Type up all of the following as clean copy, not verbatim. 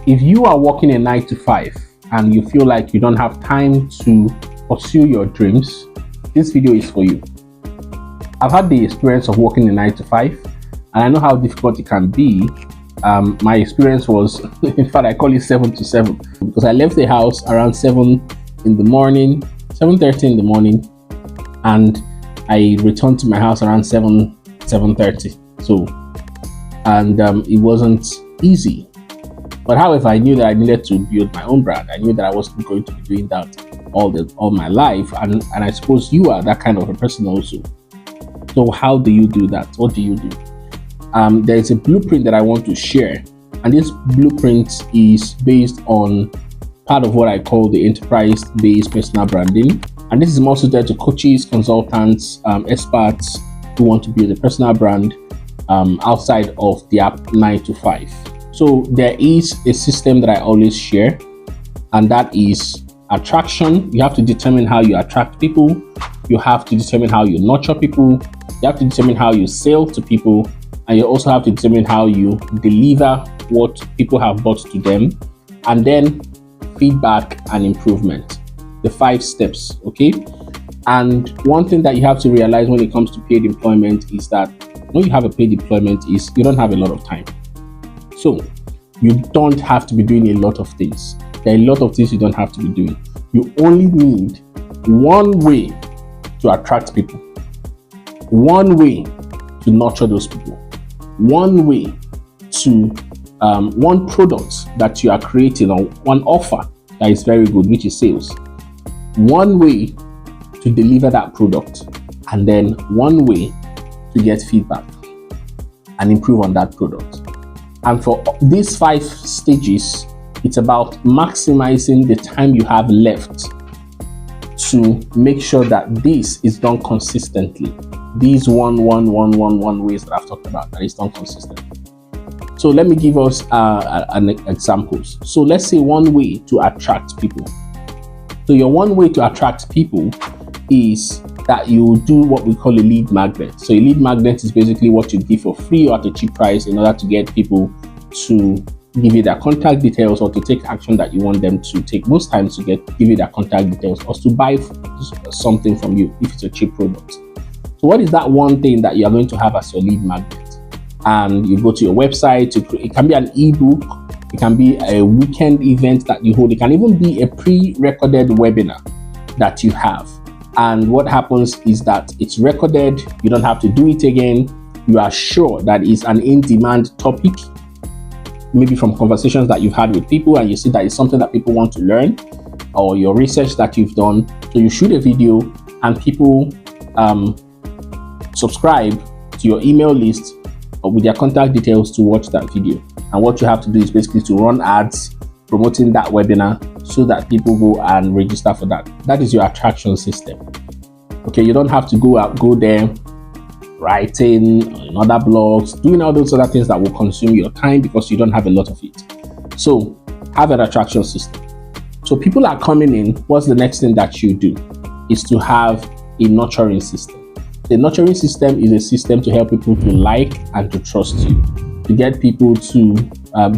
if you are working a 9 to 5 and you feel like you don't have time to pursue your dreams, this video is for you. I've had the experience of working a 9 to 5 and I know how difficult it can be. My experience was, in fact, I call it 7 to 7 because I left the house around 7 in the morning, 7:30 in the morning, and I returned to my house around 7:30. So, and it wasn't easy. But however, I knew that I needed to build my own brand. I knew that I wasn't going to be doing that all my life, and I suppose you are that kind of a person also. So how do you do that? What do you do? There's a blueprint that I want to share, and this blueprint is based on part of what I call the enterprise-based personal branding. And this is more suited to coaches, consultants, experts who want to build a personal brand outside of their 9 to 5. So there is a system that I always share, and that is attraction. You have to determine how you attract people. You have to determine how you nurture people. You have to determine how you sell to people. And you also have to determine how you deliver what people have bought to them. And then feedback and improvement. The 5 steps, okay? And one thing that you have to realize when it comes to paid employment is that when you have a paid employment is you don't have a lot of time. So you don't have to be doing a lot of things. There are a lot of things you don't have to be doing. You only need one way to attract people, one way to nurture those people, one way to one product that you are creating, or one offer that is very good, which is sales, one way to deliver that product, and then one way to get feedback and improve on that product. And for these 5 stages, it's about maximizing the time you have left to make sure that this is done consistently. These one ways that I've talked about, that is done consistently. So let me give us an examples. So let's say one way to attract people. So your one way to attract people is that you do what we call a lead magnet. So a lead magnet is basically what you give for free or at a cheap price in order to get people to give you their contact details or to take action that you want them to take. Most times to give you their contact details or to buy something from you if it's a cheap product. So what is that one thing that you're going to have as your lead magnet? And you go to your website, it can be an ebook, it can be a weekend event that you hold, it can even be a pre-recorded webinar that you have. And what happens is that it's recorded, you don't have to do it again. You are sure that it's an in-demand topic, maybe from conversations that you've had with people, and you see that it's something that people want to learn, or your research that you've done. So you shoot a video and people subscribe to your email list with their contact details to watch that video. And what you have to do is basically to run ads promoting that webinar so that people go and register for that. That is your attraction system. Okay, you don't have to go there writing in other blogs, doing all those other things that will consume your time because you don't have a lot of it. So have an attraction system. So people are coming in. What's the next thing that you do is to have a nurturing system. The nurturing system is a system to help people to like and to trust you, to get people to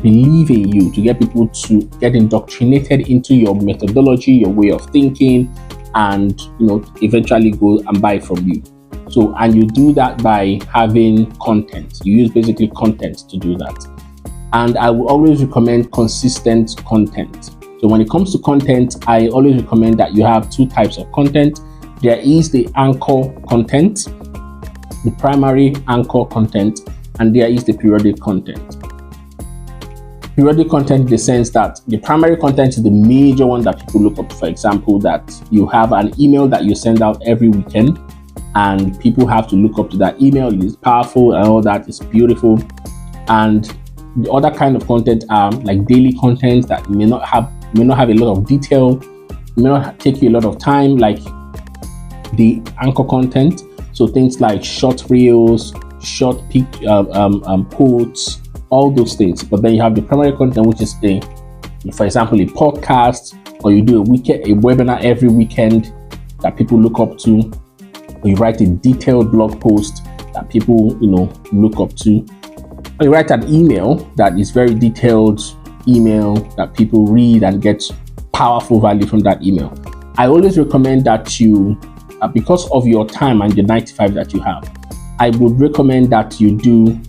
believe in you, to get people to get indoctrinated into your methodology, your way of thinking, and eventually go and buy from you. So, and you do that by having content. You use basically content to do that. And I will always recommend consistent content. So when it comes to content, I always recommend that you have 2 types of content. There is the anchor content, the primary anchor content, and there is the periodic content. Periodic content in the sense that the primary content is the major one that people look up. For example, that you have an email that you send out every weekend and people have to look up to that email. It is powerful and all that is beautiful. And the other kind of content are like daily content that may not have a lot of detail, may not take you a lot of time, like the anchor content. So things like short reels, short quotes, all those things. But then you have the primary content, which is for example, a podcast, or you do a webinar every weekend that people look up to, or you write a detailed blog post that people look up to, or you write an email that is very detailed email that people read and get powerful value from that email. I always recommend that you, because of your time and the 95 that you have, I would recommend that you do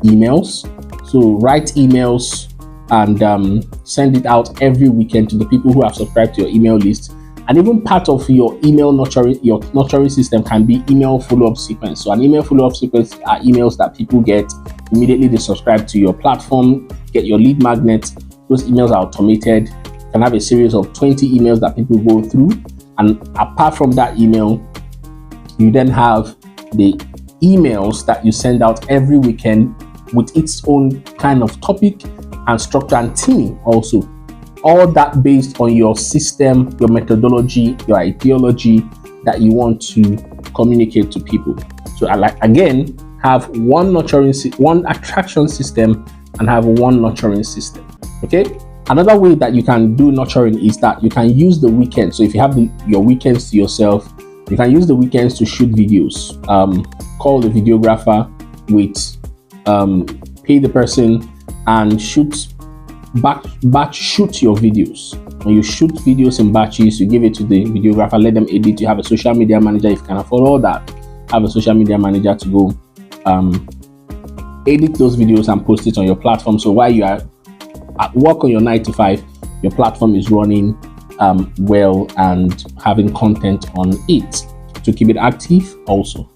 emails. So write emails and send it out every weekend to the people who have subscribed to your email list. And even part of your email nurturing system can be email follow-up sequence. So an email follow-up sequence are emails that people get immediately they subscribe to your platform, get your lead magnet. Those emails are automated. You can have a series of 20 emails that people go through. And apart from that email, you then have the emails that you send out every weekend with its own kind of topic and structure and theme also. All that based on your system, your methodology, your ideology that you want to communicate to people. So I again have one attraction system and have one nurturing system. Okay. Another way that you can do nurturing is that you can use the weekend. So if you have your weekends to yourself, you can use the weekends to shoot videos. Call the videographer, pay the person and batch shoot your videos. When you shoot videos in batches, you give it to the videographer, let them edit. You have a social media manager. If you can afford all that, have a social media manager to go edit those videos and post it on your platform. So while you are at work on your 9 to 5, your platform is running well and having content on it to keep it active also.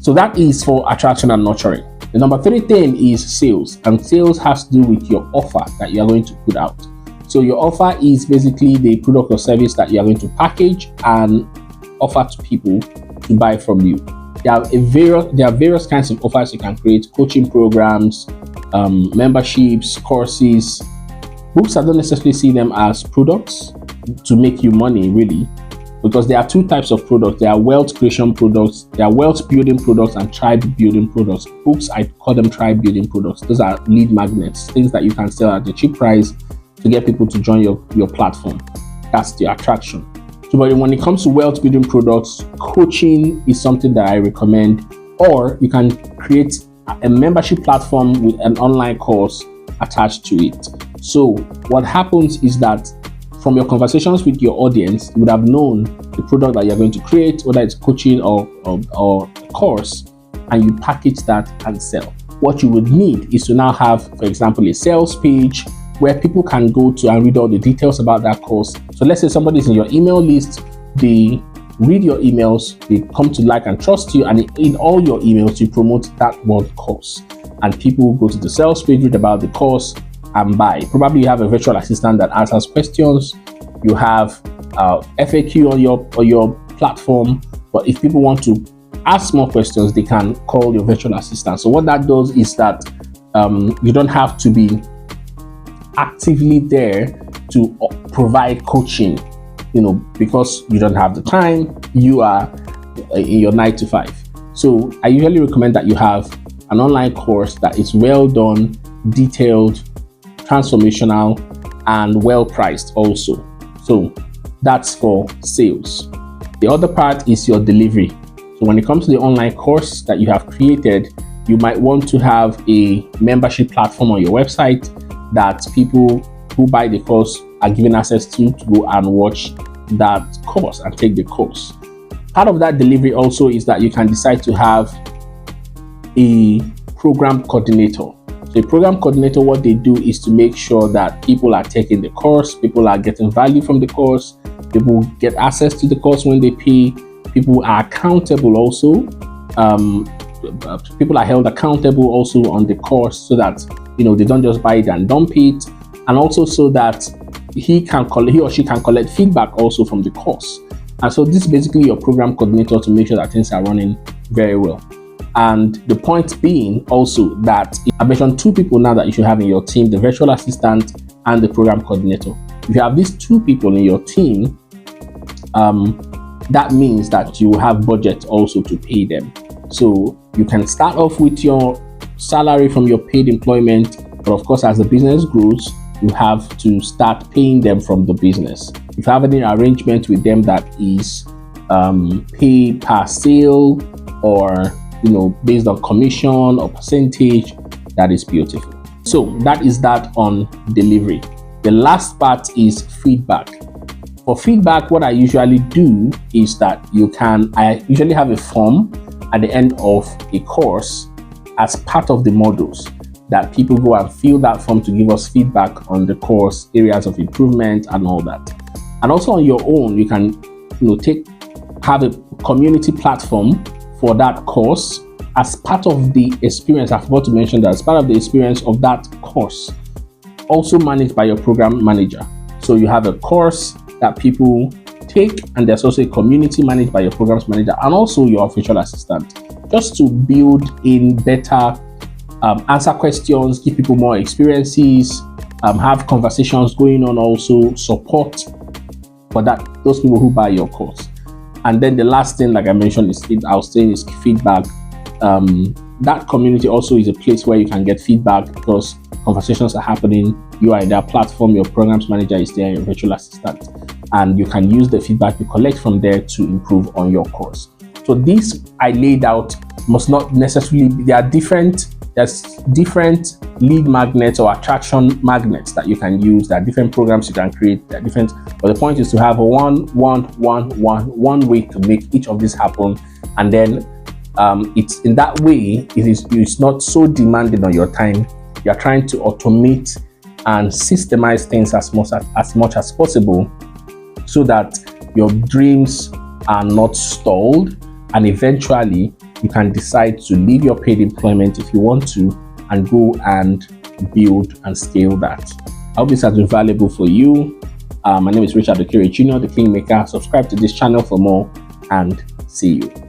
So that is for attraction and nurturing. The number 3 thing is sales, and sales has to do with your offer that you are going to put out. So your offer is basically the product or service that you are going to package and offer to people to buy from you. There are various kinds of offers you can create: coaching programs, memberships, courses. Books, I don't necessarily see them as products to make you money, really, because there are 2 types of products. There are wealth creation products, there are wealth building products, and tribe building products. Books, I call them tribe building products. Those are lead magnets, things that you can sell at a cheap price to get people to join your platform. That's the attraction. So, but when it comes to wealth building products, coaching is something that I recommend, or you can create a membership platform with an online course attached to it. So what happens is that from your conversations with your audience, you would have known the product that you're going to create, whether it's coaching or a course, and you package that and sell. What you would need is to now have, for example, a sales page where people can go to and read all the details about that course. So let's say somebody's in your email list, they read your emails, they come to like and trust you, and in all your emails you promote that one course, and people go to the sales page, read about the course and buy. Probably you have a virtual assistant that answers questions, you have FAQ on your platform, but if people want to ask more questions, they can call your virtual assistant. So what that does is that you don't have to be actively there to provide coaching, because you don't have the time, you are in your 9 to 5. So I usually recommend that you have an online course that is well done, detailed, transformational, and well priced also. So that's for sales. The other part is your delivery. So when it comes to the online course that you have created, you might want to have a membership platform on your website that people who buy the course are given access to go and watch that course and take the course. Part of that delivery also is that you can decide to have a program coordinator. So a program coordinator, what they do is to make sure that people are taking the course, people are getting value from the course, people get access to the course when they pay, people are accountable also. People are held accountable also on the course, so that they don't just buy it and dump it, and also so that he or she can collect feedback also from the course. And so this is basically your program coordinator to make sure that things are running very well. And the point being also that I mentioned 2 people now that you should have in your team: the virtual assistant and the program coordinator. If you have these 2 people in your team, that means that you will have budget also to pay them. So you can start off with your salary from your paid employment, but of course, as the business grows, you have to start paying them from the business. If you have any arrangement with them that is pay per sale, or based on commission or percentage, that is beautiful. So that is that on delivery. The last part is feedback. For feedback, what I usually do is that I usually have a form at the end of a course as part of the modules that people go and fill that form to give us feedback on the course, areas of improvement and all that. And also on your own, you can have a community platform for that course as part of the experience. I forgot to mention that as part of the experience of that course, also managed by your program manager. So you have a course that people take, and there's also a community managed by your programs manager and also your virtual assistant, just to build in better answer questions, give people more experiences, have conversations going on, also support for those people who buy your course. And then the last thing, like I mentioned, is feedback. That community also is a place where you can get feedback because conversations are happening. You are in that platform, your programs manager is there, your virtual assistant, and you can use the feedback you collect from there to improve on your course. So this I laid out must not necessarily be, there's different lead magnets or attraction magnets that you can use. There are different programs you can create. They're different, but the point is to have one way to make each of these happen, and then it's in that way it's not so demanding on your time. You're trying to automate and systemize things as much as possible so that your dreams are not stalled, and eventually you can decide to leave your paid employment if you want to and go and build and scale that. I hope this has been valuable for you. My name is Richard Okere Jr., the Kingmaker. Subscribe to this channel for more, and see you.